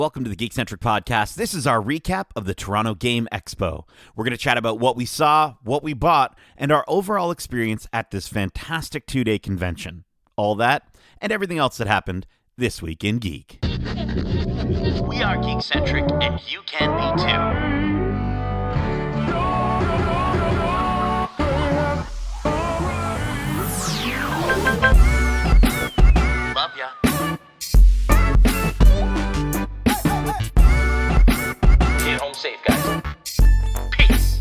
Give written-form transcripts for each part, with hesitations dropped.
Welcome to the Geekcentric podcast. This is our recap of the Toronto Game Expo. We're going to chat about what we saw, what we bought, and our overall experience at this fantastic 2-day convention. All that and everything else that happened this week in Geek. We are Geekcentric, and you can be too. Love ya. Get home safe, guys. Peace.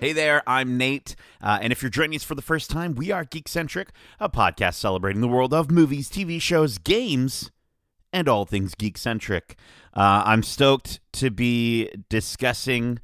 Hey there, I'm Nate, and if you're joining us for the first time, we are Geekcentric, a podcast celebrating the world of movies, TV shows, games, and all things geek-centric. I'm stoked to be discussing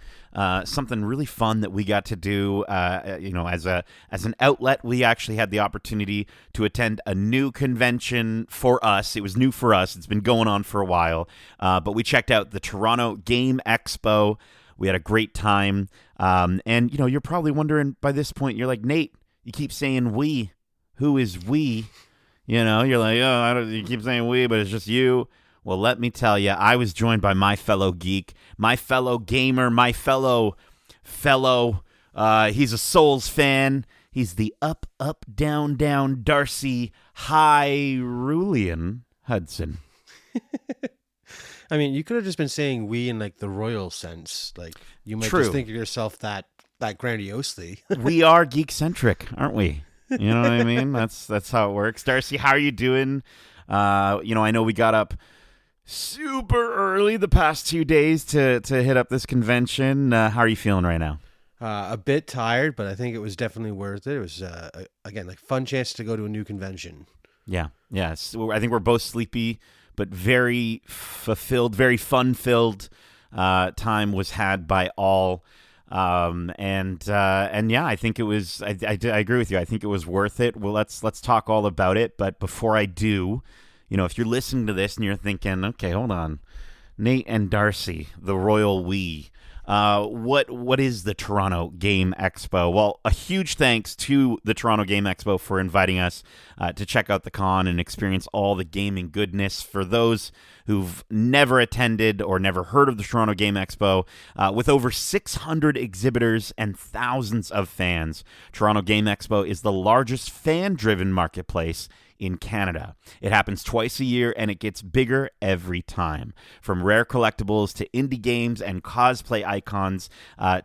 something really fun that we got to do. As an outlet, we actually had the opportunity to attend a new convention for us. It was new for us. It's been going on for a while, but we checked out the Toronto Game Expo. We had a great time, and you're probably wondering by this point. You're like, Nate, you keep saying we. Who is we? You're like, you keep saying we, but it's just you. Well, let me tell you, I was joined by my fellow geek, my fellow gamer, my fellow, he's a Souls fan. He's the up, down, Darcy Hyrulean Hudson. I mean, you could have just been saying we in like the royal sense. Like you might just think of yourself that grandiosely. We are geek-centric, aren't we? You know what I mean? That's how it works. Darcy, how are you doing? I know we got up super early the past 2 days to hit up this convention. How are you feeling right now? A bit tired, but I think it was definitely worth it. It was, again, like fun chance to go to a new convention. Yeah. I think we're both sleepy, but very fulfilled, very fun-filled time was had by all. I think it was. I agree with you. I think it was worth it. Well, let's talk all about it. But before I do, if you're listening to this and you're thinking, okay, hold on, Nate and Darcy, the royal we. What is the Toronto Game Expo? Well, a huge thanks to the Toronto Game Expo for inviting us to check out the con and experience all the gaming goodness. For those who've never attended or never heard of the Toronto Game Expo, with over 600 exhibitors and thousands of fans, Toronto Game Expo is the largest fan-driven marketplace in Canada. It happens twice a year, and it gets bigger every time. From rare collectibles to indie games and cosplay icons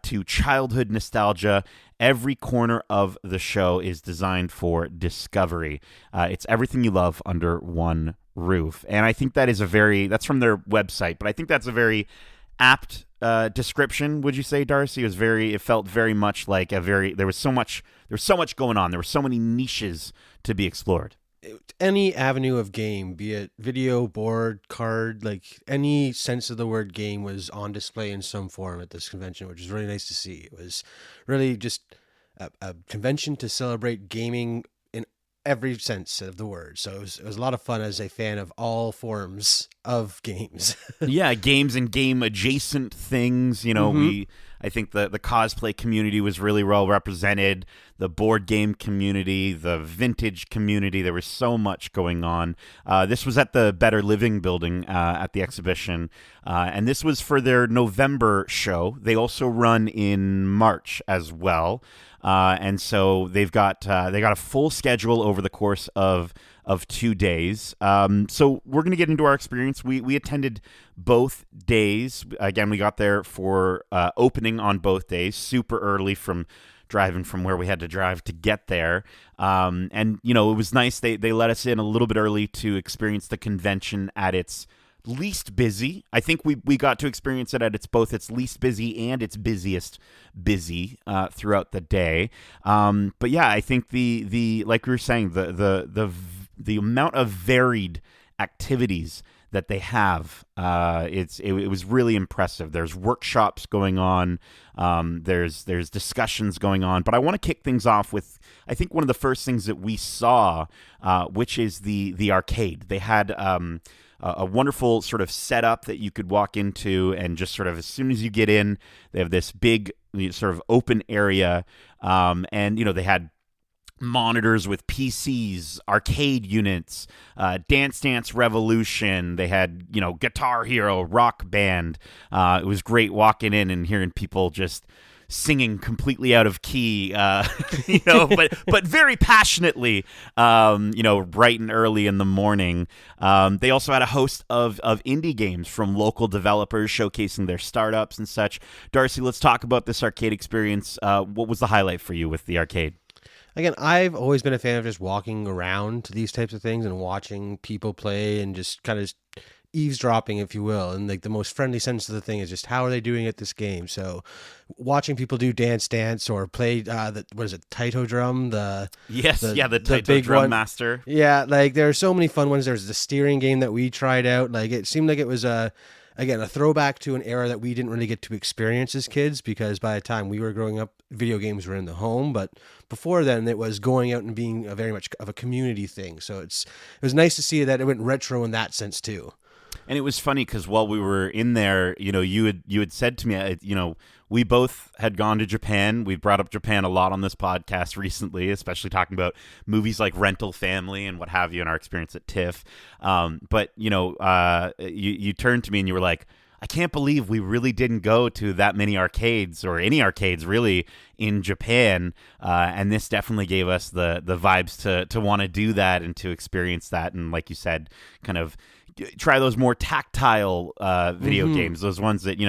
to childhood nostalgia, every corner of the show is designed for discovery. It's everything you love under one roof. And I think that's from their website, but I think that's a very apt description. Would you say, Darcy? It felt very much like there was so much going on. There were so many niches to be explored. Any avenue of game, be it video, board, card, like any sense of the word game was on display in some form at this convention, which is really nice to see. It was really just a convention to celebrate gaming in every sense of the word. So it was a lot of fun as a fan of all forms of games. Yeah, games and game adjacent things. I think the cosplay community was really well represented, the board game community, the vintage community. There was so much going on. This was at the Better Living building at the exhibition, and this was for their November show. They also run in March as well, and so they got a full schedule over the course of 2 days. So we're going to get into our experience. We attended both days. Again, we got there for opening on both days, super early from driving from where we had to drive to get there. It was nice. They let us in a little bit early to experience the convention at its least busy. I think we got to experience it at its least busy and its busiest busy throughout the day. But yeah, I think the like we were saying, the amount of varied activities that they have, it was really impressive. There's workshops going on, there's discussions going on. But I want to kick things off with, I think, one of the first things that we saw, which is the arcade. They had a wonderful sort of setup that you could walk into, and just sort of as soon as you get in, they have this big sort of open area, and they had monitors with PCs, arcade units, Dance Dance Revolution. They had, Guitar Hero, Rock Band. It was great walking in and hearing people just singing completely out of key, but very passionately, bright and early in the morning. They also had a host of indie games from local developers showcasing their startups and such. Darcy, let's talk about this arcade experience. What was the highlight for you with the arcade? Again, I've always been a fan of just walking around to these types of things and watching people play and just kind of eavesdropping, if you will. And like the most friendly sense of the thing is just how are they doing at this game? So watching people do Dance Dance or play, Taito Drum? The Taito Drum one. Master. Yeah, like there are so many fun ones. There's the steering game that we tried out. Like it seemed like it was a throwback to an era that we didn't really get to experience as kids, because by the time we were growing up, video games were in the home. But before then, it was going out and being a very much of a community thing. So it was nice to see that it went retro in that sense too. And it was funny because while we were in there, you had said to me, we both had gone to Japan. We've brought up Japan a lot on this podcast recently, especially talking about movies like Rental Family and what have you, and our experience at TIFF. But you turned to me and you were like, I can't believe we really didn't go to that many arcades, or any arcades really, in Japan. And this definitely gave us the vibes to want to do that and to experience that. And like you said, kind of try those more tactile video games, those ones that,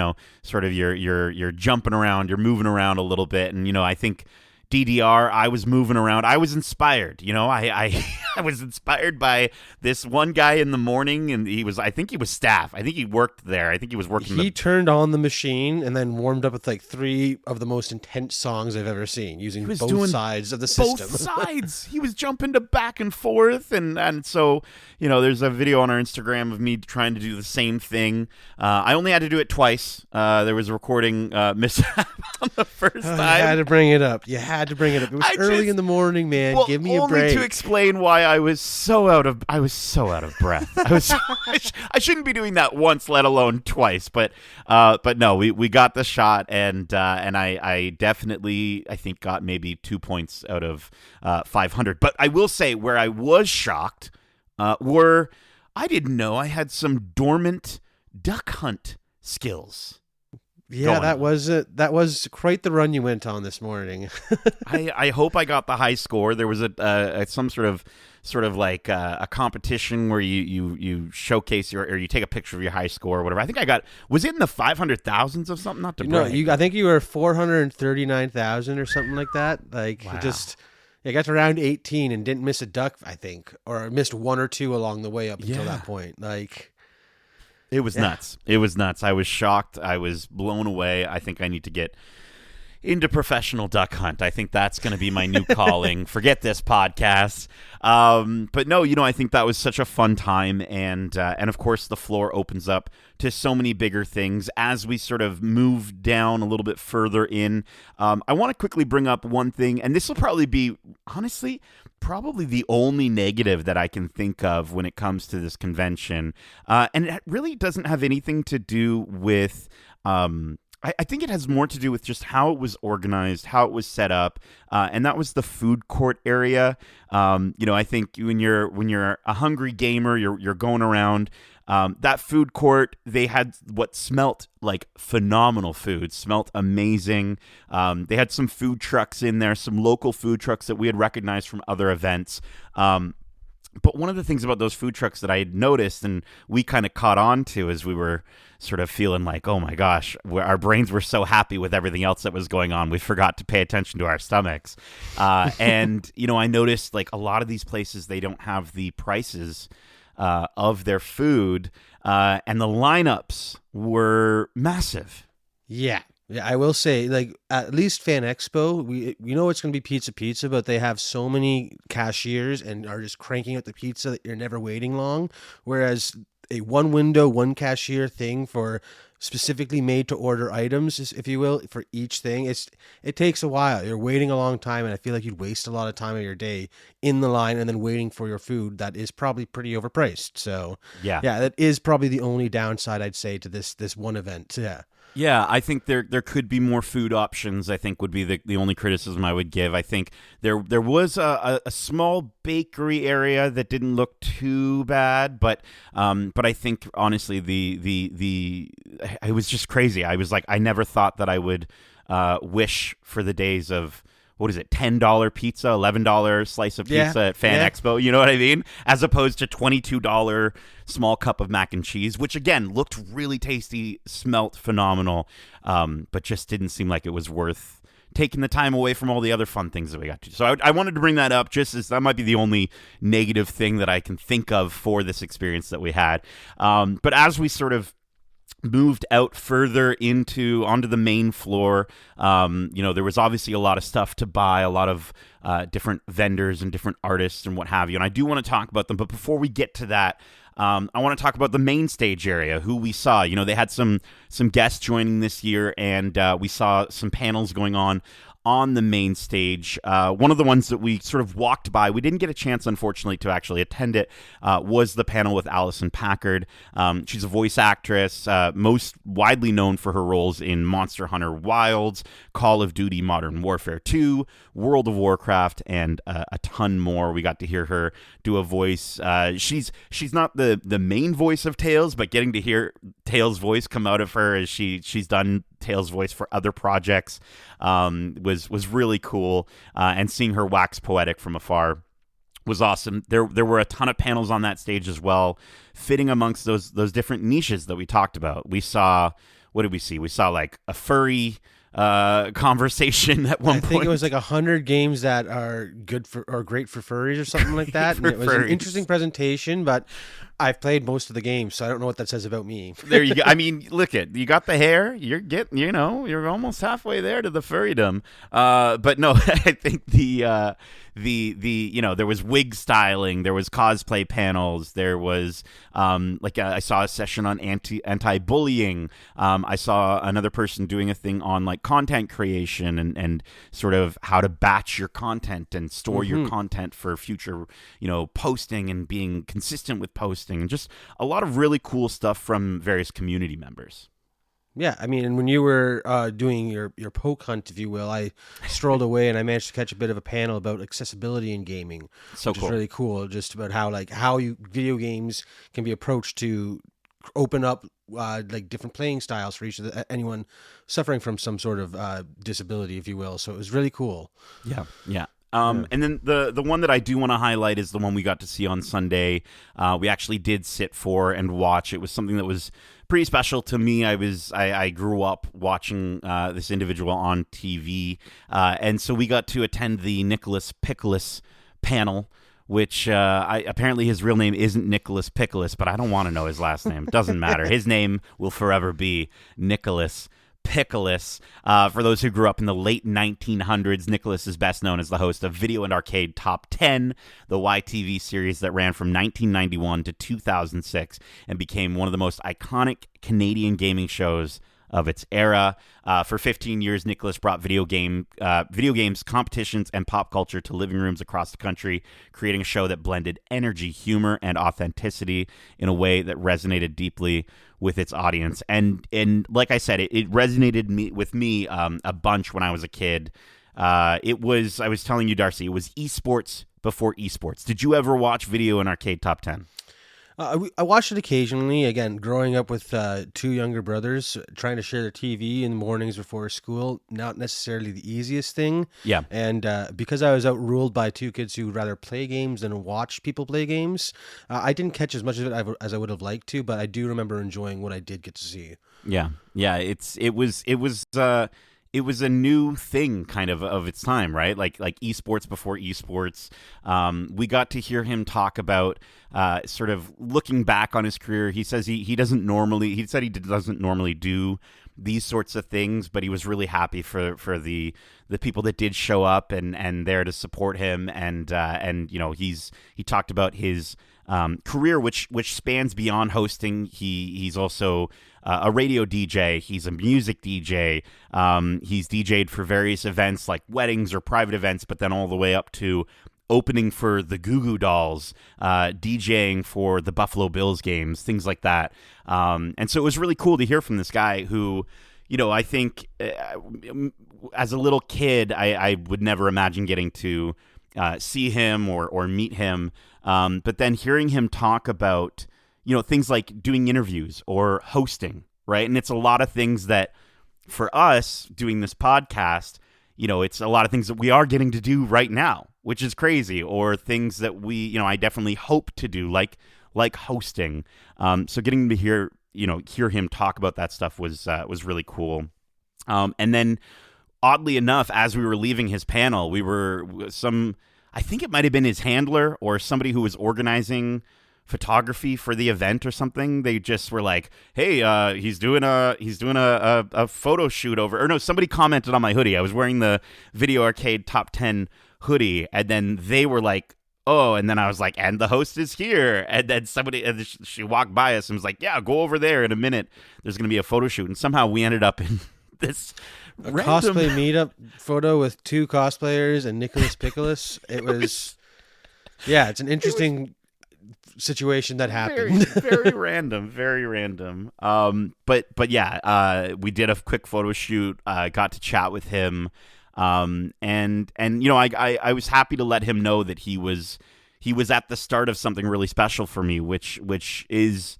sort of you're jumping around, you're moving around a little bit. And, I think DDR, I was moving around. I was inspired. I I was inspired by this one guy in the morning, and I think he was staff. I think he worked there. I think he was working. He turned on the machine and then warmed up with like 3 of the most intense songs I've ever seen, using both sides of the system. Both sides. He was jumping to back and forth, and so there's a video on our Instagram of me trying to do the same thing. I only had to do it twice. There was a recording mishap on the first time. You had to bring it up. It was early in the morning, man. Well, give me a break. Only to explain why I was so out of breath. I shouldn't be doing that once, let alone twice. But no, we got the shot, and I definitely, I think, got maybe 2 points out of 500. But I will say, where I was shocked were, I didn't know I had some dormant duck hunt skills. Yeah, that was quite the run you went on this morning. I hope I got the high score. There was some sort of like a competition where you showcase or you take a picture of your high score or whatever. I think was it in the 500,000s of something? Not to brag. No, I think you were 439,000 or something like that. Like wow. I got to round 18 and didn't miss a duck, I think, or missed 1 or 2 along the way up until that point. Like. It was nuts. It was nuts. I was shocked. I was blown away. I think I need to get into professional duck hunt. I think that's going to be my new calling. Forget this podcast. But no, I think that was such a fun time. And of course, the floor opens up to so many bigger things as we sort of move down a little bit further in. I want to quickly bring up one thing, and this will probably be, honestly, probably the only negative that I can think of when it comes to this convention. And it really doesn't have anything to do with, I think it has more to do with just how it was organized, how it was set up, and that was the food court area. I think when you're a hungry gamer, you're going around. That food court, they had what smelt like phenomenal food, smelt amazing. They had some food trucks in there, some local food trucks that we had recognized from other events. But one of the things about those food trucks that I had noticed and we kind of caught on to as we were sort of feeling like, oh my gosh, our brains were so happy with everything else that was going on, we forgot to pay attention to our stomachs. And, I noticed like a lot of these places, they don't have the prices of their food, and the lineups were massive. Yeah, I will say, like, at least Fan Expo, we know it's going to be pizza, but they have so many cashiers and are just cranking out the pizza that you're never waiting long. Whereas a one window, one cashier thing for specifically made to order items, if you will, for each thing, it takes a while. You're waiting a long time, and I feel like you'd waste a lot of time of your day in the line and then waiting for your food that is probably pretty overpriced. So yeah, that is probably the only downside I'd say to this one event. Yeah. Yeah, I think there could be more food options. I think would be the only criticism I would give. I think there was a small bakery area that didn't look too bad, but I think honestly the it was just crazy. I was like, I never thought that I would wish for the days of, what is it, $10 pizza, $11 slice of pizza at Fan Expo, you know what I mean? As opposed to $22 small cup of mac and cheese, which again looked really tasty, smelt phenomenal, but just didn't seem like it was worth taking the time away from all the other fun things that we got to. So I wanted to bring that up, just as that might be the only negative thing that I can think of for this experience that we had. But as we sort of moved out further onto the main floor, there was obviously a lot of stuff to buy, a lot of different vendors and different artists and what have you, and I do want to talk about them. But before we get to that, I want to talk about the main stage area, who we saw. They had some guests joining this year, and we saw some panels going on the main stage. One of the ones that we sort of walked by, we didn't get a chance, unfortunately, to actually attend it, was the panel with Allison Packard. She's a voice actress, most widely known for her roles in Monster Hunter Wilds, Call of Duty Modern Warfare 2, World of Warcraft, and a ton more. We got to hear her do a voice. She's not the main voice of Tails, but getting to hear Tails' voice come out of her as she's done Tails' voice for other projects was really cool, and seeing her wax poetic from afar was awesome. There were a ton of panels on that stage as well, fitting amongst those different niches that we talked about. We saw, what did we see? We saw like a furry conversation at one point. I think it was like 100 games that are good for or great for furries or something like that. And it was an interesting presentation, but I've played most of the games, so I don't know what that says about me. There you go. I mean, look you got the hair. You're you're almost halfway there to the furrydom. But no, I think the there was wig styling, there was cosplay panels, there was I saw a session on anti-bullying. I saw another person doing a thing on like content creation and sort of how to batch your content and store your content for future posting and being consistent with posting, and just a lot of really cool stuff from various community members. Yeah, I mean, when you were doing your poke hunt, if you will, I strolled away and I managed to catch a bit of a panel about accessibility in gaming, which is really cool. Just about how video games can be approached to open up different playing styles for anyone suffering from some sort of disability, if you will. So it was really cool. Yeah. And then the one that I do want to highlight is the one we got to see on Sunday. We actually did sit for and watch. It was something that was pretty special to me. I grew up watching this individual on TV, and so we got to attend the Nicholas Pickles panel, which apparently his real name isn't Nicholas Pickles, but I don't want to know his last name. It doesn't matter. His name will forever be Nicholas Pickles. For those who grew up in the late 1900s, Nicholas is best known as the host of Video and Arcade Top 10, the YTV series that ran from 1991 to 2006 and became one of the most iconic Canadian gaming shows of its era. For 15 years, Nicholas brought video games, competitions, and pop culture to living rooms across the country, creating a show that blended energy, humor, and authenticity in a way that resonated deeply with its audience. And like I said, it resonated with me a bunch when I was a kid. I was telling you, Darcy, it was esports before esports. Did you ever watch Video and Arcade Top 10? I watched it occasionally. Again, growing up with two younger brothers, trying to share the TV in the mornings before school, not necessarily the easiest thing. Yeah. And because I was outruled by two kids who would rather play games than watch people play games, I didn't catch as much of it as I would have liked to, but I do remember enjoying what I did get to see. Yeah. It was a new thing kind of its time, right? Like esports before esports. We got to hear him talk about sort of looking back on his career. He says he doesn't normally do these sorts of things, but he was really happy for the people that did show up and there to support him. And he talked about his career, which spans beyond hosting. He's also a radio DJ. He's a music DJ. He's DJ'd for various events like weddings or private events, but then all the way up to opening for the Goo Goo Dolls, DJing for the Buffalo Bills games, things like that. And so it was really cool to hear from this guy who, I think as a little kid, I would never imagine getting to see him or meet him. But then hearing him talk about, things like doing interviews or hosting, right? And it's a lot of things that for us doing this podcast, it's a lot of things that we are getting to do right now, which is crazy, or things that I definitely hope to do, like hosting. So getting to hear him talk about that stuff was really cool. And then oddly enough, as we were leaving his panel, I think it might have been his handler or somebody who was organizing photography for the event or something. They just were like, "Hey, he's doing a photo shoot over." Or no, somebody commented on my hoodie. I was wearing the Video Arcade Top 10 hoodie, and then they were like, "Oh," and then I was like, "And the host is here." And then she walked by us and was like, "Yeah, go over there in a minute. There's going to be a photo shoot." And somehow we ended up in this cosplay meetup photo with two cosplayers and Nicholas Pickles. It was, yeah, it's an interesting situation that happened. Very random, very random. But yeah, we did a quick photo shoot. Got to chat with him, and I was happy to let him know that he was at the start of something really special for me, which is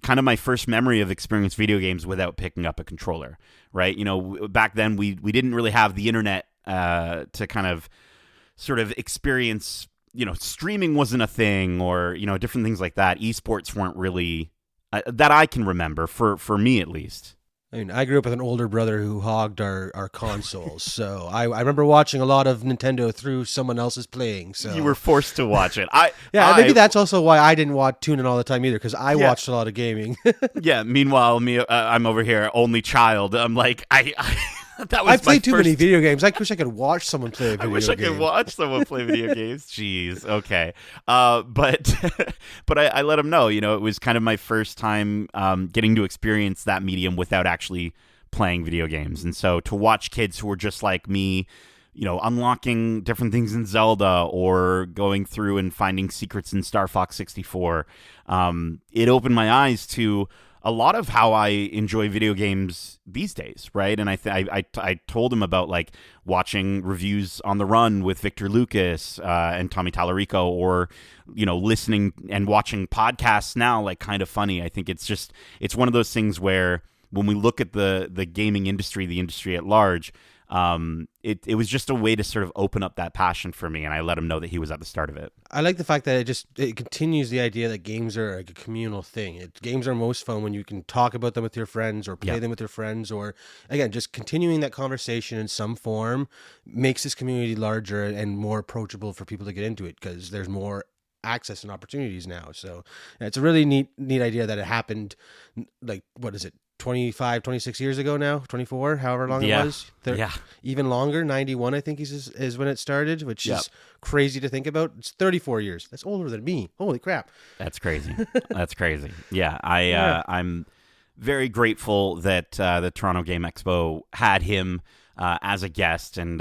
kind of my first memory of experiencing video games without picking up a controller. Right, back then we didn't really have the internet to kind of sort of experience. Streaming wasn't a thing, or different things like that. Esports weren't really that I can remember for me at least. I mean, I grew up with an older brother who hogged our consoles, so I remember watching a lot of Nintendo through someone else's playing. So you were forced to watch it. Maybe that's also why I didn't tune in all the time either, because I watched a lot of gaming. Yeah. Meanwhile, I'm over here, only child. I'm like, I played too many video games. I wish I could watch someone play a video game. I wish I could watch someone play video games. Jeez. Okay. But I let him know, it was kind of my first time getting to experience that medium without actually playing video games. And so to watch kids who were just like me, unlocking different things in Zelda or going through and finding secrets in Star Fox 64, it opened my eyes to a lot of how I enjoy video games these days, right? And I told him about like watching reviews on the run with Victor Lucas and Tommy Tallarico, or listening and watching podcasts now, like Kind of Funny. I think it's one of those things where when we look at the gaming industry, the industry at large, it was just a way to sort of open up that passion for me, and I let him know that he was at the start of it. I like the fact that it continues the idea that games are like a communal thing. Games are most fun when you can talk about them with your friends or play them with your friends, or again, just continuing that conversation in some form makes this community larger and more approachable for people to get into it, because there's more access and opportunities now. So it's a really neat idea that it happened, like, what is it, 25, 26 years ago now, 24, however long it was. Even longer, 91, I think is when it started, which is crazy to think about. It's 34 years. That's older than me. Holy crap. That's crazy. That's crazy. Yeah, I'm very grateful that the Toronto Game Expo had him as a guest, and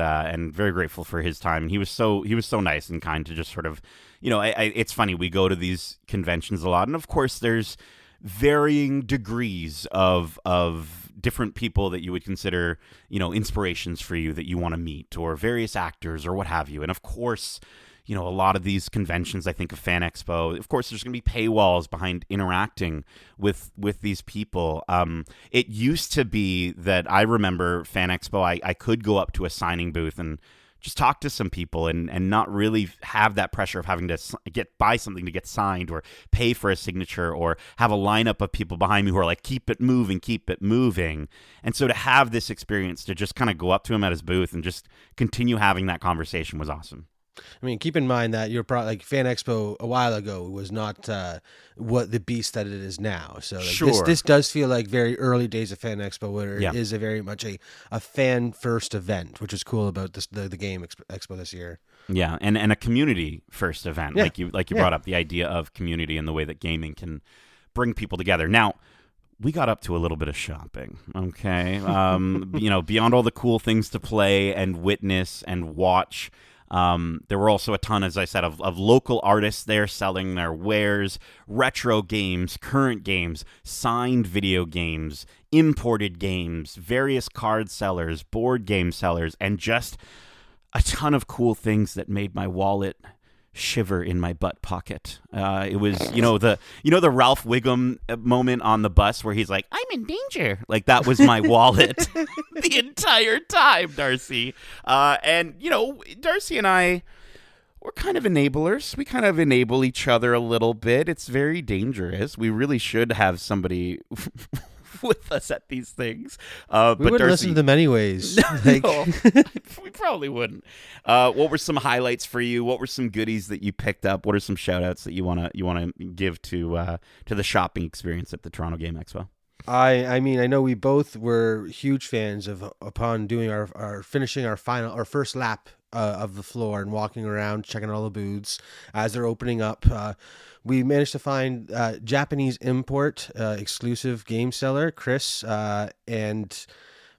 very grateful for his time. He was so nice and kind to just sort of, it's funny, we go to these conventions a lot, and of course there's varying degrees of different people that you would consider, inspirations for you that you want to meet, or various actors or what have you. And of course, a lot of these conventions, I think of Fan Expo, of course, there's going to be paywalls behind interacting with these people. It used to be that I remember Fan Expo, I could go up to a signing booth and just talk to some people and not really have that pressure of having to buy something to get signed, or pay for a signature, or have a lineup of people behind me who are like, keep it moving. And so to have this experience to just kind of go up to him at his booth and just continue having that conversation was awesome. I mean, keep in mind that you're probably like Fan Expo a while ago was not what the beast that it is now. So like, this does feel like very early days of Fan Expo, where it is a very much a fan first event, which is cool about the Game Expo this year. Yeah, and a community first event, like you brought up the idea of community and the way that gaming can bring people together. Now, we got up to a little bit of shopping, okay? Beyond all the cool things to play and witness and watch, There were also a ton, as I said, of local artists there selling their wares, retro games, current games, signed video games, imported games, various card sellers, board game sellers, and just a ton of cool things that made my wallet shiver in my butt pocket. It was, the Ralph Wiggum moment on the bus where he's like, "I'm in danger." Like, that was my wallet the entire time, Darcy. And Darcy and I, we're kind of enablers. We kind of enable each other a little bit. It's very dangerous. We really should have somebody with us at these things. We wouldn't Darcy, listen to them anyways. No, we probably wouldn't. What were some highlights for you? What were some goodies that you picked up? What are some shout outs that you wanna give to the shopping experience at the Toronto Game Expo? I mean, I know we both were huge fans of, upon doing our finishing our first lap of the floor and walking around, checking all the booths as they're opening up. We managed to find Japanese import exclusive game seller Chris, and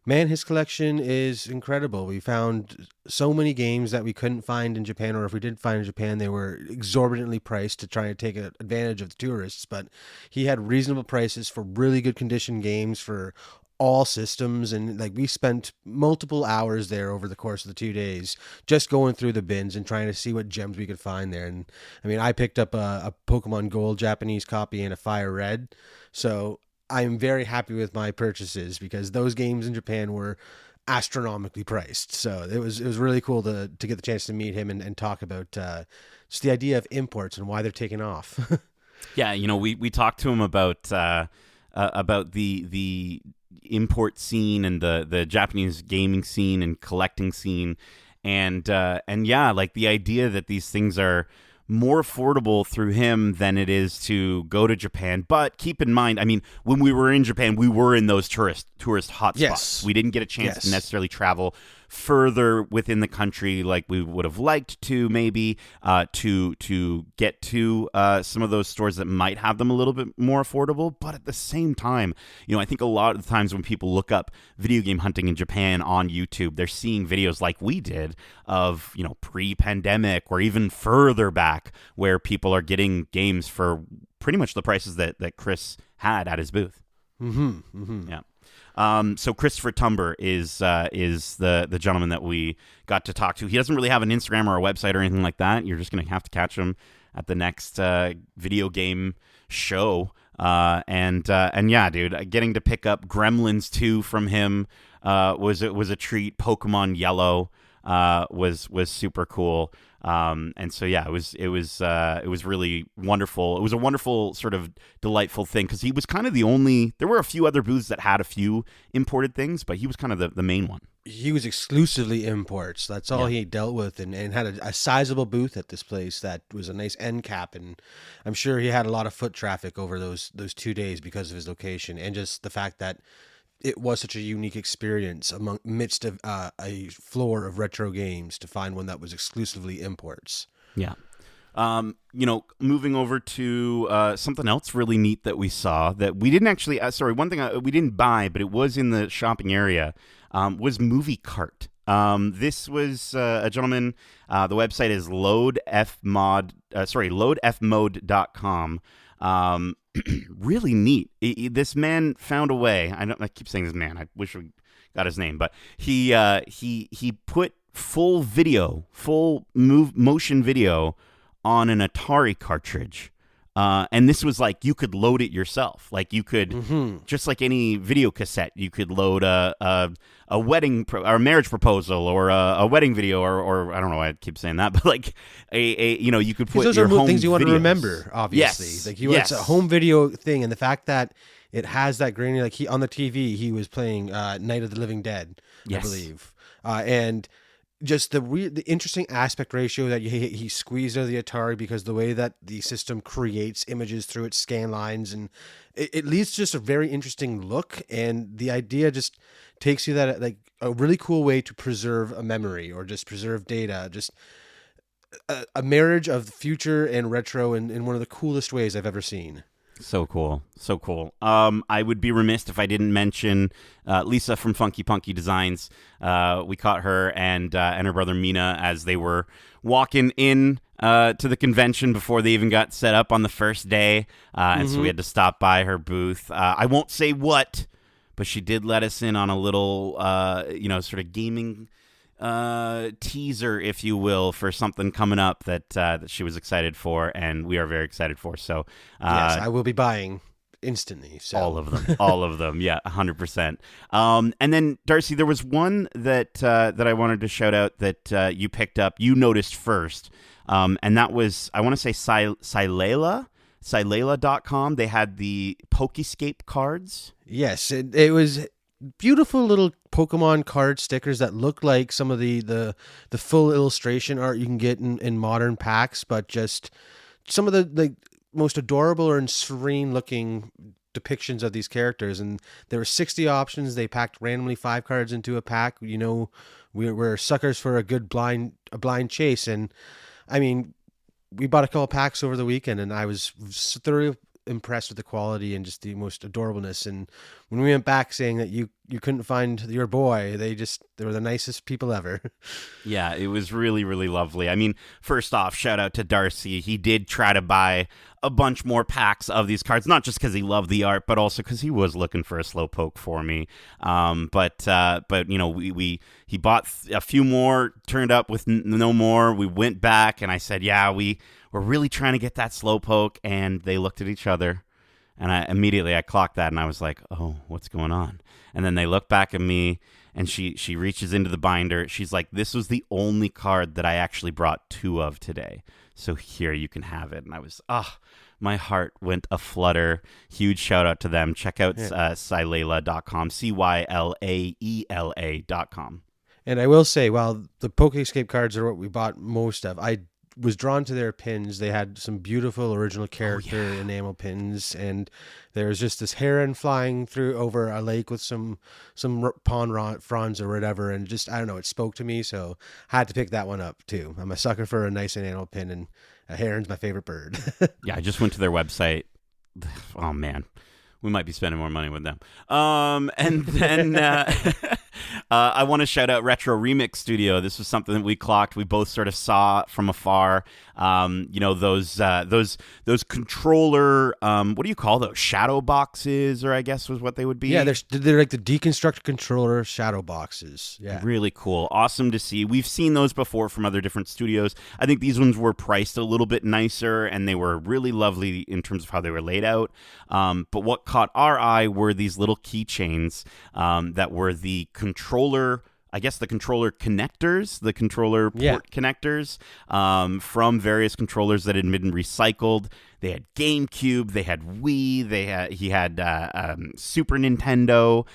man, his collection is incredible. We found so many games that we couldn't find in Japan, or if we did find in Japan, they were exorbitantly priced to try and take advantage of the tourists. But he had reasonable prices for really good condition games for all systems, and like we spent multiple hours there over the course of the 2 days just going through the bins and trying to see what gems we could find there. And I mean, I picked up a Pokemon Gold Japanese copy and a Fire Red, so I'm very happy with my purchases because those games in Japan were astronomically priced. So it was really cool to get the chance to meet him and talk about just the idea of imports and why they're taking off. Yeah, we talked to him about the import scene and the Japanese gaming scene and collecting scene, and yeah, like the idea that these things are more affordable through him than it is to go to Japan. But keep in mind, I mean, when we were in Japan, we were in those tourist hotspots. Yes. We didn't get a chance to necessarily travel further within the country like we would have liked to, maybe to get to some of those stores that might have them a little bit more affordable. But at the same time, I think a lot of the times when people look up video game hunting in Japan on YouTube, they're seeing videos like we did of pre-pandemic or even further back, where people are getting games for pretty much the prices that Chris had at his booth. Yeah. So Christopher Tumber is the gentleman that we got to talk to. He doesn't really have an Instagram or a website or anything like that. You're just going to have to catch him at the next video game show. And yeah, dude, getting to pick up Gremlins 2 from him was a treat. Pokemon Yellow was super cool. And so yeah, it was really wonderful. It was a wonderful sort of delightful thing because he was kind of the only. There were a few other booths that had a few imported things, but he was kind of the main one. He was exclusively imports. That's all he dealt with, and had a sizable booth at this place that was a nice end cap, and I'm sure he had a lot of foot traffic over those 2 days because of his location and just the fact that it was such a unique experience amidst of a floor of retro games to find one that was exclusively imports. Yeah. Moving over to something else really neat that we saw that we didn't actually, one thing we didn't buy, but it was in the shopping area, was Movie Cart. This was a gentleman, the website is loadfmode.com. Really neat. This man found a way. I keep saying this man. I wish we got his name, but he put full motion video on an Atari cartridge. And this was like, you could load it yourself. Like you could, just like any video cassette, you could load a wedding or a marriage proposal or a wedding video or I don't know why I keep saying that, but like you could put those your are home things you want to videos. remember, obviously. Yes. Like it's a home video thing, and the fact that it has that grainy, like on the TV, he was playing Night of the Living Dead, I believe, and just the interesting aspect ratio that he squeezed out of the Atari, because the way that the system creates images through its scan lines, and it leads to just a very interesting look, and the idea just takes you that like a really cool way to preserve a memory or just preserve data, just a marriage of the future and retro in one of the coolest ways I've ever seen. So cool. So cool. I would be remiss if I didn't mention Lisa from Funky Punky Designs. We caught her and her brother Mina as they were walking in to the convention before they even got set up on the first day. And so we had to stop by her booth. I won't say what, but she did let us in on a little, sort of gaming teaser, if you will, for something coming up that she was excited for, and we are very excited for. So yes, I will be buying instantly. So. all of them, yeah, 100%. And then Darcy, there was one that I wanted to shout out that you picked up, you noticed first, and that was, I want to say Silela.com. They had the Pokescape cards. Yes, it was beautiful little Pokemon card stickers that look like some of the full illustration art you can get in modern packs, but just some of the most adorable and serene looking depictions of these characters. And there were 60 options. They packed randomly 5 cards into a pack. You know, we're suckers for a good blind chase. And I mean, we bought a couple packs over the weekend, and I was thoroughly impressed with the quality and just the most adorableness. And when we went back saying that you couldn't find your boy, they were the nicest people ever. Yeah, it was really, really lovely. I mean, first off, shout out to Darcy. He did try to buy a bunch more packs of these cards, not just because he loved the art, but also because he was looking for a Slowpoke for me. But you know, he bought a few more, turned up with no more. We went back, and I said, yeah, we're really trying to get that Slowpoke, and they looked at each other, and I immediately clocked that, and I was like, oh, what's going on? And then they look back at me, and she reaches into the binder. She's like, this was the only card that I actually brought 2 of today, so here, you can have it. And I was, my heart went aflutter. Huge shout out to them. Check out Silela.com, Cylaela.com. And I will say, while the Pokescape cards are what we bought most of, I was drawn to their pins. They had some beautiful original character enamel pins, and there was just this heron flying through over a lake with some pond fronds or whatever, and just, I don't know, it spoke to me, so I had to pick that one up too. I'm a sucker for a nice enamel pin, and a heron's my favorite bird. Yeah, I just went to their website. Oh man, we might be spending more money with them. And then I want to shout out Retro Remix Studio. This was something that we clocked. We both sort of saw from afar. Those controller, what do you call those? Shadow boxes, or I guess was what they would be. Yeah, they're like the deconstructed controller shadow boxes. Yeah, really cool. Awesome to see. We've seen those before from other different studios. I think these ones were priced a little bit nicer, and they were really lovely in terms of how they were laid out. But what caught our eye were these little keychains that were the controller, I guess the controller connectors, the controller port connectors from various controllers that had been recycled. They had GameCube, they had Wii, he had Super Nintendo.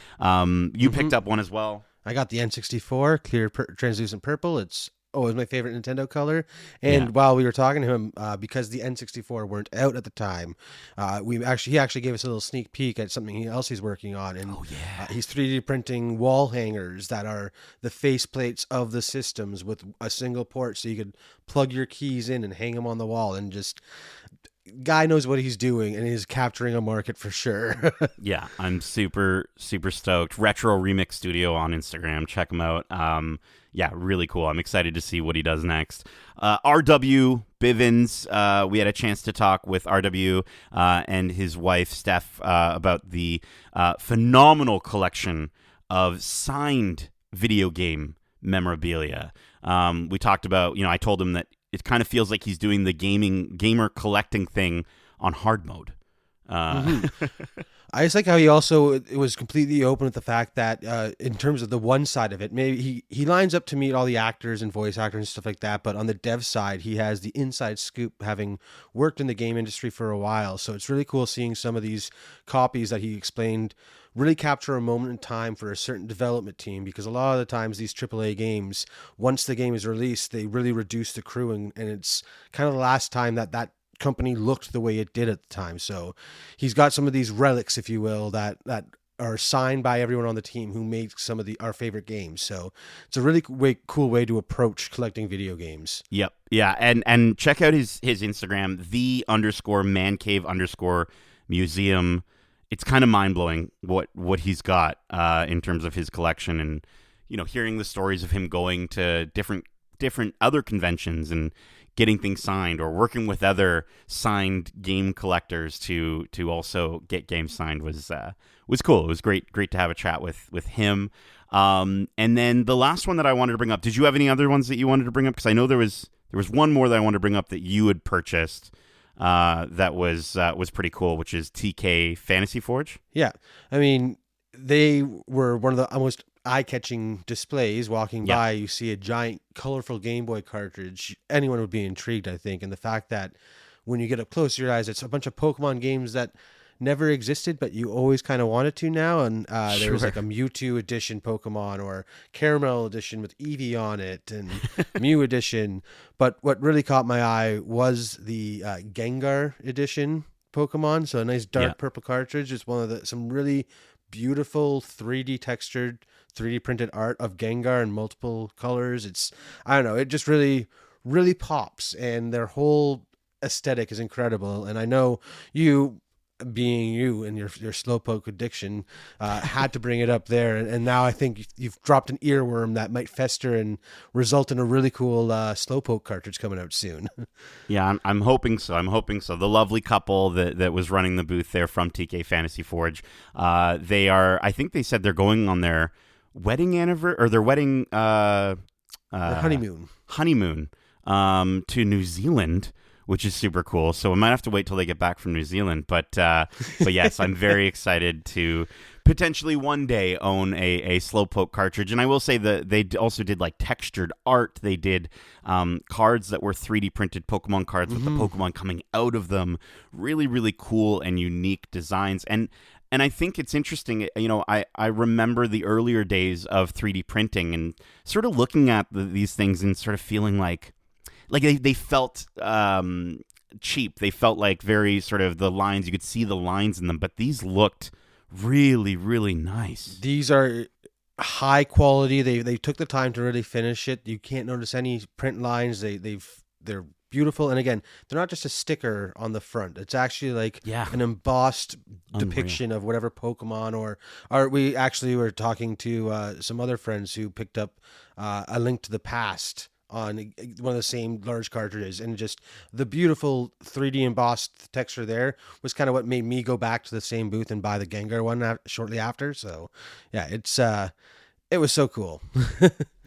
You picked up one as well. I got the N64, clear translucent purple. It was my favorite Nintendo color. And while we were talking to him, because the N64 weren't out at the time, he actually gave us a little sneak peek at something else he's working on. And he's 3D printing wall hangers that are the faceplates of the systems with a single port, so you could plug your keys in and hang them on the wall. And just, guy knows what he's doing, and he's capturing a market for sure. Yeah, I'm super, super stoked. Retro Remix Studio on Instagram. Check him out. Yeah, really cool. I'm excited to see what he does next. RW Bivens, we had a chance to talk with RW and his wife, Steph, about the phenomenal collection of signed video game memorabilia. We talked about, I told him that it kind of feels like he's doing the gamer collecting thing on hard mode. I just like how it was completely open with the fact that in terms of the one side of it, maybe he lines up to meet all the actors and voice actors and stuff like that, but on the dev side, he has the inside scoop, having worked in the game industry for a while. So it's really cool seeing some of these copies that he explained really capture a moment in time for a certain development team, because a lot of the times these AAA games, once the game is released, they really reduce the crew, and it's kind of the last time that company looked the way it did at the time. So he's got some of these relics, if you will, that are signed by everyone on the team who made some of our favorite games. So it's a really cool way to approach collecting video games. Yep. Yeah. And check out his Instagram, _mancave_ museum. It's kind of mind-blowing what he's got in terms of his collection, and hearing the stories of him going to different other conventions and getting things signed, or working with other signed game collectors to also get games signed was cool. It was great to have a chat with him. And then the last one that I wanted to bring up, did you have any other ones that you wanted to bring up? Because I know there was one more that I wanted to bring up that you had purchased that was pretty cool, which is TK Fantasy Forge. Yeah, I mean, they were one of the almost eye-catching displays. Walking by, you see a giant, colorful Game Boy cartridge. Anyone would be intrigued, I think, and the fact that when you get up close to your eyes, it's a bunch of Pokemon games that never existed, but you always kind of wanted to now. And there was like a Mewtwo edition Pokemon, or Caramel edition with Eevee on it, and Mew edition. But what really caught my eye was the Gengar edition Pokemon. So a nice dark purple cartridge. It's one of some really beautiful 3D textured, 3D printed art of Gengar in multiple colors. I don't know, it just really, really pops, and their whole aesthetic is incredible. And I know you, being you and your Slowpoke addiction, had to bring it up there, and now I think you've dropped an earworm that might fester and result in a really cool Slowpoke cartridge coming out soon. Yeah, I'm hoping so. The lovely couple that was running the booth there from TK Fantasy Forge, I think they said they're going on their wedding anniversary, or their wedding their honeymoon to New Zealand, which is super cool. So we might have to wait till they get back from New Zealand. But yes, I'm very excited to potentially one day own a Slowpoke cartridge. And I will say that they also did like textured art. They did cards that were 3D printed Pokemon cards with the Pokemon coming out of them. Really, really cool and unique designs. And I think it's interesting, I remember the earlier days of 3D printing and sort of looking at these things and sort of feeling like they felt cheap. They felt like very sort of the lines, you could see the lines in them, but these looked really, really nice. These are high quality. They took the time to really finish it. You can't notice any print lines. They're beautiful. And again, they're not just a sticker on the front. It's actually like an embossed depiction of whatever Pokemon or we actually were talking to some other friends who picked up A Link to the Past on one of the same large cartridges, and just the beautiful 3D embossed texture there was kind of what made me go back to the same booth and buy the Gengar one shortly after. So yeah, it was so cool.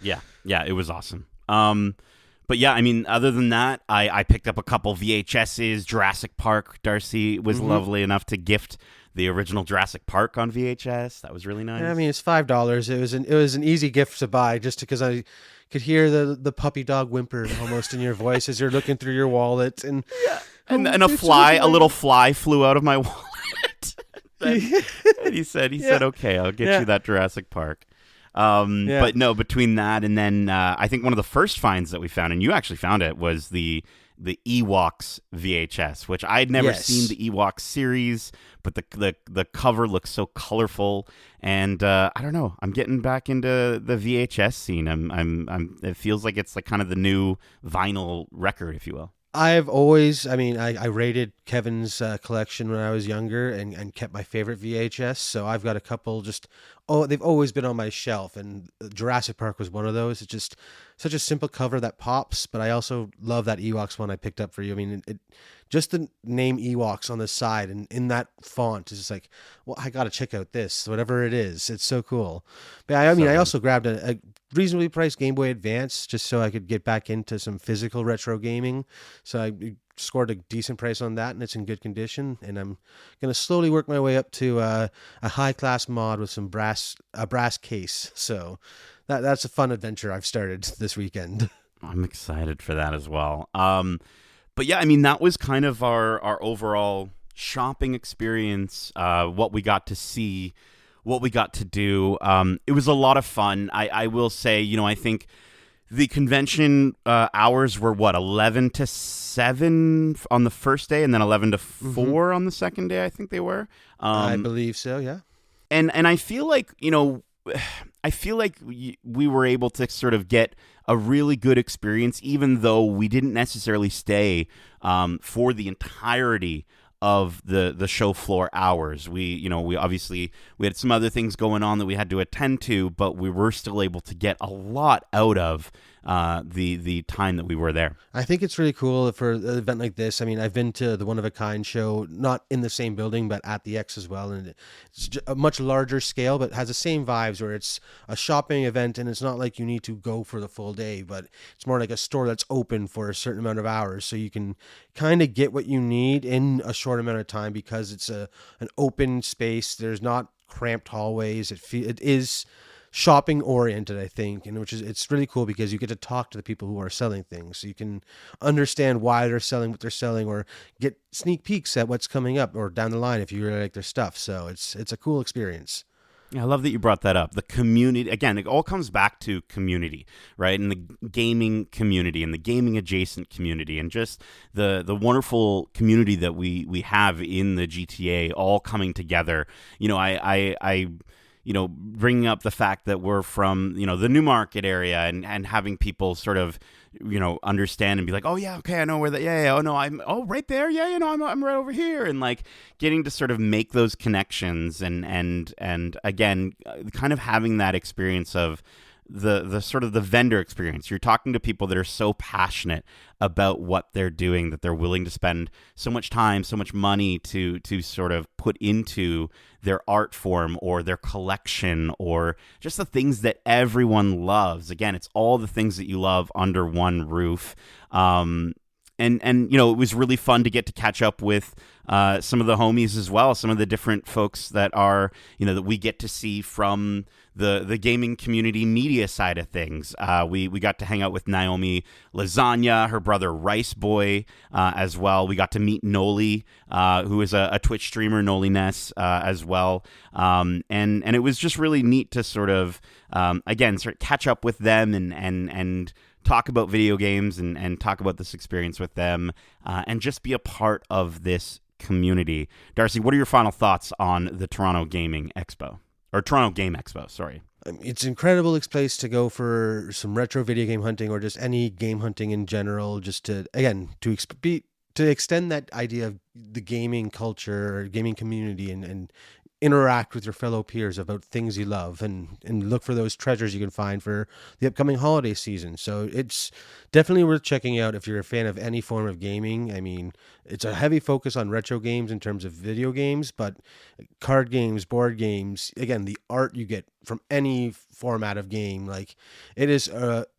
yeah, it was awesome. But yeah, I mean, other than that, I picked up a couple VHSs. Jurassic Park. Darcy was lovely enough to gift the original Jurassic Park on VHS. That was really nice. Yeah, I mean, it's $5. It was an easy gift to buy, just because I could hear the puppy dog whimper almost in your voice as you're looking through your wallet, and and a little fly flew out of my wallet. and he said, "Okay, I'll get you that Jurassic Park." But no, between that and then I think one of the first finds that we found, and you actually found it, was the Ewoks VHS, which I'd never seen the Ewoks series, but the cover looks so colorful, and I don't know, I'm getting back into the VHS scene. It feels like it's like kind of the new vinyl record, if you will. I raided Kevin's collection when I was younger and kept my favorite VHS. So I've got a couple they've always been on my shelf, and Jurassic Park was one of those. It's just such a simple cover that pops, but I also love that Ewoks one I picked up for you. I mean, just the name Ewoks on the side and in that font is just like, well, I got to check out this, whatever it is. It's so cool. But I also grabbed a reasonably priced Game Boy Advance just so I could get back into some physical retro gaming. So I scored a decent price on that, and it's in good condition. And I'm going to slowly work my way up to a high-class mod with a brass case. So that's a fun adventure I've started this weekend. I'm excited for that as well. But yeah, I mean, that was kind of our overall shopping experience, what we got to see, what we got to do. It was a lot of fun. I will say, I think the convention hours were 11 to 7 on the first day, and then 11 to 4 on the second day, I think they were. I believe so, yeah. And I feel like, we were able to sort of get a really good experience, even though we didn't necessarily stay for the entirety of the show floor hours. We obviously we had some other things going on that we had to attend to, but we were still able to get a lot out of the time that we were there. I think it's really cool for an event like this. I mean, I've been to the One of a Kind show, not in the same building, but at the X as well. And it's a much larger scale, but has the same vibes where it's a shopping event and it's not like you need to go for the full day, but it's more like a store that's open for a certain amount of hours. So you can kind of get what you need in a short amount of time because it's an open space. There's not cramped hallways. It is shopping oriented, I think, and it's really cool because you get to talk to the people who are selling things, so you can understand why they're selling what they're selling, or get sneak peeks at what's coming up or down the line if you really like their stuff. So it's a cool experience. Yeah, I love that you brought that up. The community, again, it all comes back to community, right? And the gaming community and the gaming adjacent community, and just the wonderful community that we have in the GTA all coming together. Bringing up the fact that we're from, the Newmarket area, and having people sort of, understand and be like, oh yeah, okay, I know where that, yeah, oh no, I'm right there, yeah, I'm right over here, and like getting to sort of make those connections, and again, kind of having that experience of the sort of the vendor experience. You're talking to people that are so passionate about what they're doing that they're willing to spend so much time, so much money to sort of put into their art form or their collection, or just the things that everyone loves. Again, it's all the things that you love under one roof. And it was really fun to get to catch up with some of the homies as well, some of the different folks that are, that we get to see from the gaming community media side of things. We got to hang out with Naomi Lasagna, her brother Rice Boy, as well. We got to meet Noli, who is a Twitch streamer, Noli Ness, as well. And it was just really neat to sort of, again, sort of catch up with them and talk about video games and talk about this experience with them, and just be a part of this community. Darcy, what are your final thoughts on the Toronto Gaming Expo? Or Toronto Game Expo, sorry. It's an incredible place to go for some retro video game hunting, or just any game hunting in general, just to, again, to extend that idea of the gaming culture or gaming community, and interact with your fellow peers about things you love, and look for those treasures you can find for the upcoming holiday season. So it's definitely worth checking out if you're a fan of any form of gaming. I mean, it's a heavy focus on retro games in terms of video games, but card games, board games, again, the art you get from any format of game, like it is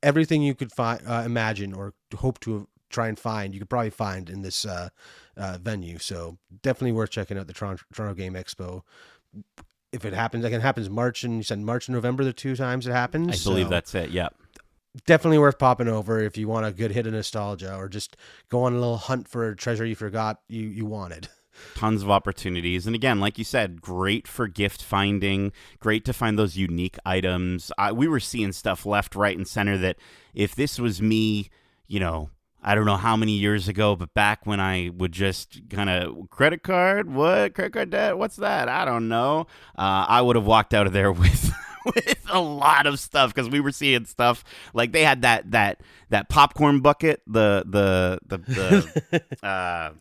everything you could imagine or hope to try and find, you could probably find in this venue. So definitely worth checking out the Toronto Game Expo. If it happens, like it happens March and November, the two times it happens. I believe that's it. Yeah. Definitely worth popping over if you want a good hit of nostalgia, or just go on a little hunt for a treasure you forgot you wanted. Tons of opportunities. And again, like you said, great for gift finding, great to find those unique items. We were seeing stuff left, right, and center that if this was me, I don't know how many years ago, but back when I would just kind of, credit card debt, what's that? I don't know. I would have walked out of there with with a lot of stuff, because we were seeing stuff like they had that popcorn bucket, the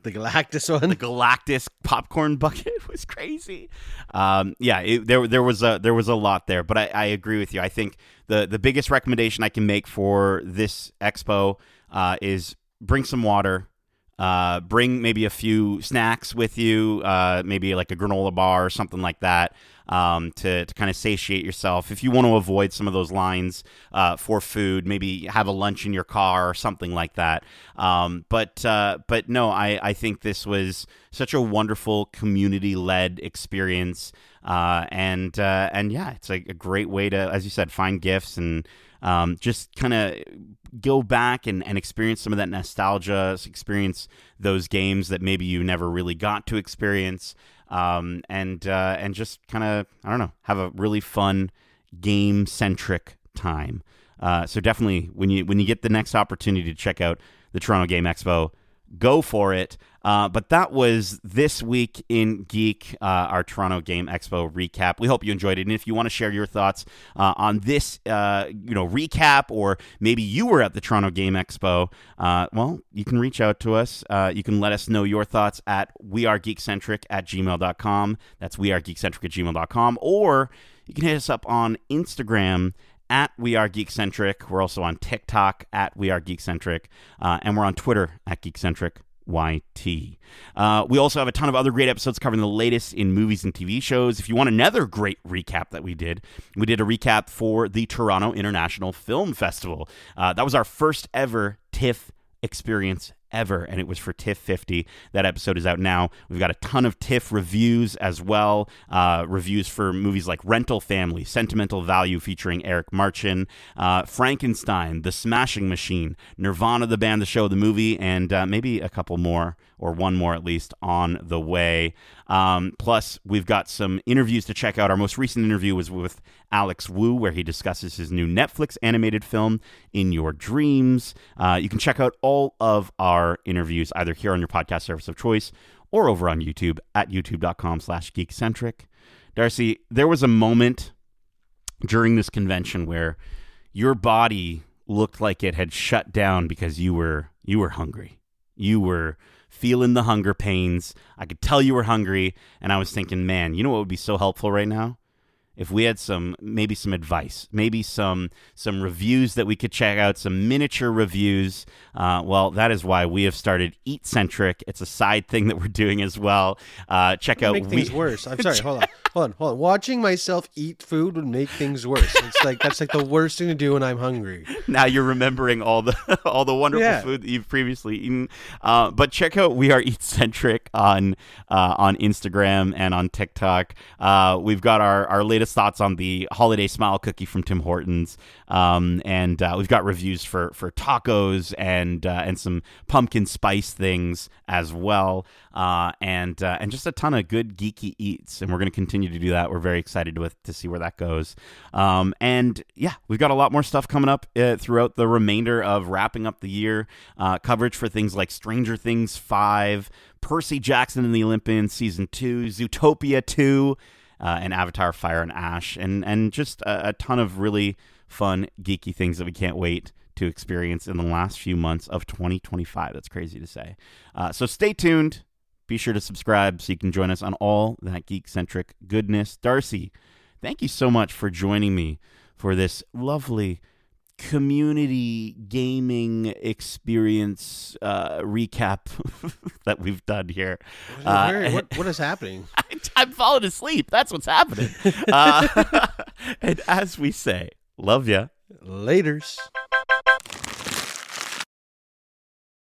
Galactus one, the Galactus popcorn bucket was crazy. There was a lot there, but I agree with you. I think the biggest recommendation I can make for this expo is bring some water, bring maybe a few snacks with you, maybe like a granola bar or something like that, to kind of satiate yourself. If you want to avoid some of those lines for food, maybe have a lunch in your car or something like that. But no, I think this was such a wonderful community-led experience, and yeah, it's a great way to, as you said, find gifts and just kind of go back and experience some of that nostalgia, experience those games that maybe you never really got to experience, and just kind of, I don't know, have a really fun game-centric time. So definitely, when you get the next opportunity to check out the Toronto Game Expo, go for it. But that was this week in Geek, our Toronto Game Expo recap. We hope you enjoyed it. And if you want to share your thoughts on this, recap, or maybe you were at the Toronto Game Expo, well, you can reach out to us. You can let us know your thoughts at wearegeekcentric@gmail.com. That's wearegeekcentric@gmail.com. Or you can hit us up on Instagram at wearegeekcentric. We're also on TikTok at wearegeekcentric. And we're on Twitter at Geekcentric. YT. We also have a ton of other great episodes covering the latest in movies and TV shows. If you want another great recap that we did a recap for the Toronto International Film Festival. That was our first ever TIFF experience ever, and it was for TIFF 50. That episode is out now. We've got a ton of TIFF reviews as well. Reviews for movies like Rental Family, Sentimental Value featuring Eric Marchin, Frankenstein, The Smashing Machine, Nirvana, the band, the show, the movie, and maybe a couple more, or one more at least, on the way. Plus, we've got some interviews to check out. Our most recent interview was with Alex Wu, where he discusses his new Netflix animated film, In Your Dreams. You can check out all of our interviews either here on your podcast service of choice or over on YouTube at youtube.com/geekcentric. Darcy, there was a moment during this convention where your body looked like it had shut down because you were hungry. You were feeling the hunger pains. I could tell you were hungry, and I was thinking, man, you know what would be so helpful right now? If we had some advice, maybe some reviews that we could check out, some miniature reviews. Well, that is why we have started Eatcentric. It's a side thing that we're doing as well. Check out. Make things worse. I'm sorry. Hold on. Watching myself eat food would make things worse. That's like the worst thing to do when I'm hungry. Now you're remembering all the wonderful food that you've previously eaten. But check out We Are Eatcentric on Instagram and on TikTok. We've got our latest thoughts on the holiday smile cookie from Tim Hortons, and we've got reviews for tacos and some pumpkin spice things as well, and just a ton of good geeky eats, and we're going to continue to do that. We're very excited to see where that goes, and yeah, we've got a lot more stuff coming up throughout the remainder of wrapping up the year. Coverage for things like Stranger Things 5, Percy Jackson and the Olympians Season 2, Zootopia 2, and Avatar Fire and Ash, and just a ton of really fun, geeky things that we can't wait to experience in the last few months of 2025. That's crazy to say. So stay tuned. Be sure to subscribe so you can join us on all that geek-centric goodness. Darcy, thank you so much for joining me for this lovely community gaming experience recap that we've done here. What is happening? I'm falling asleep. That's what's happening. And as we say, love ya. Laters.